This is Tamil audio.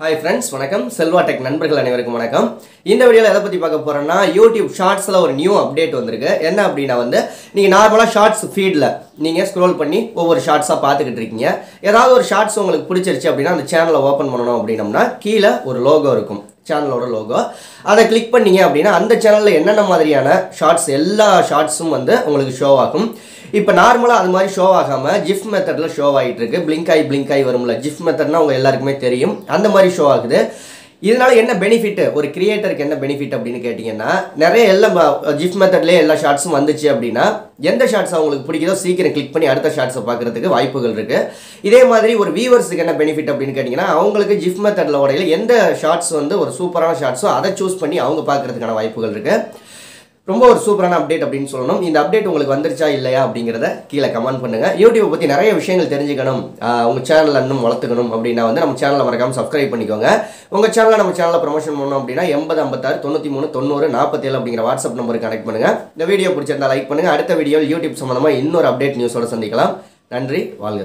Hi friends, வணக்கம் செல்வா டெக் நண்பர்கள் அனைவருக்கும் வணக்கம். இந்த வீடியோல எதை பத்தி பார்க்க போறேன்னா YouTube ஷார்ட்ஸ்ல ஒரு நியூ அப்டேட் வந்திருக்கு. என்ன அப்படினா நீங்க நார்மலா ஷார்ட்ஸ் ஃபீட்ல நீங்க ஸ்க்ரோல் பண்ணி ஒவ்வொரு ஷார்ட்ஸா பார்த்துக்கிட்டு இருக்கீங்க. ஏதாவது ஒரு ஷார்ட்ஸ் உங்களுக்கு பிடிச்சிருச்சு அப்படினா அந்த சேனலை ஓபன் பண்ணனும் அப்படினம்னா கீழ ஒரு லோகோ இருக்கும். சேனலோட லோகோ. அதை கிளிக் பண்ணீங்க அப்படினா அந்த சேனல்ல என்னென்ன மாதிரியான ஷார்ட்ஸ் எல்லா ஷார்ட்ஸும் உங்களுக்கு ஷோ ஆகும். இப்போ நார்மலா அது மாதிரி ஷோ ஆகாம GIF மெத்தட்ல ஷோ ஆயிட்டு இருக்கு. பிளிங்க் ஆயி வரும்ல. GIF மெத்தட்னா உங்க எல்லாருக்குமே தெரியும். அந்த மாதிரி ஷோ ஆகுது. இதனால என்ன பெனிஃபிட் ஒரு கிரியேட்டருக்கு என்ன பெனிஃபிட் அப்படினு கேட்டிங்கன்னா நிறைய எல்லா GIF மெத்தட்லயே எல்லா ஷார்ட்ஸும் வந்துச்சு அப்படினா எந்த ஷார்ட்ஸ் உங்களுக்கு பிடிக்குதோ சீக்கிரம் கிளிக் பண்ணி அடுத்த ஷார்ட்ஸை பார்க்கிறதுக்கு வாய்ப்புகள் இருக்கு. இதே மாதிரி ஒரு வியூவர்ஸ்க்கு என்ன பெனிஃபிட் அப்படினு கேட்டிங்கன்னா அவங்களுக்கு GIF மெத்தட்ல ஓடையில எந்த ஷார்ட்ஸ் ஒரு சூப்பரான ஷார்ட்ஸோ அதை சூஸ் பண்ணி அவங்க பார்க்கிறதுக்கான வாய்ப்புகள் இருக்கு. ரொம்ப ஒரு சூப்பரான அப்டேட் அப்படின்னு சொல்லணும். இந்த அப்டேட் உங்களுக்கு வந்துருச்சா இல்லையா அப்படிங்கறத கீழே கமெண்ட் பண்ணுங்க. யூடியூப் பத்தி நிறைய விஷயங்கள் தெரிஞ்சுக்கணும், உங்க சேனலை இன்னும் வளர்த்துக்கணும் அப்படின்னா நம்ம சேனலை மறக்காம சப்ஸ்கிரைப் பண்ணிக்கோங்க. உங்க சேனலை நம்ம சேனலை ப்ரமோஷன் பண்ணணும் அப்படின்னா 8056 93 90 47 அப்படிங்கிற வாட்ஸ்அப் நம்பருக்கு கனெக்ட் பண்ணுங்க. இந்த வீடியோ பிடிச்சிருந்தா லைக் பண்ணுங்க. அடுத்த வீடியோவில் யூடியூப் சம்பந்தமா இன்னொரு அப்டேட் நியூஸோட சந்திக்கலாம். நன்றி, வாழ்க.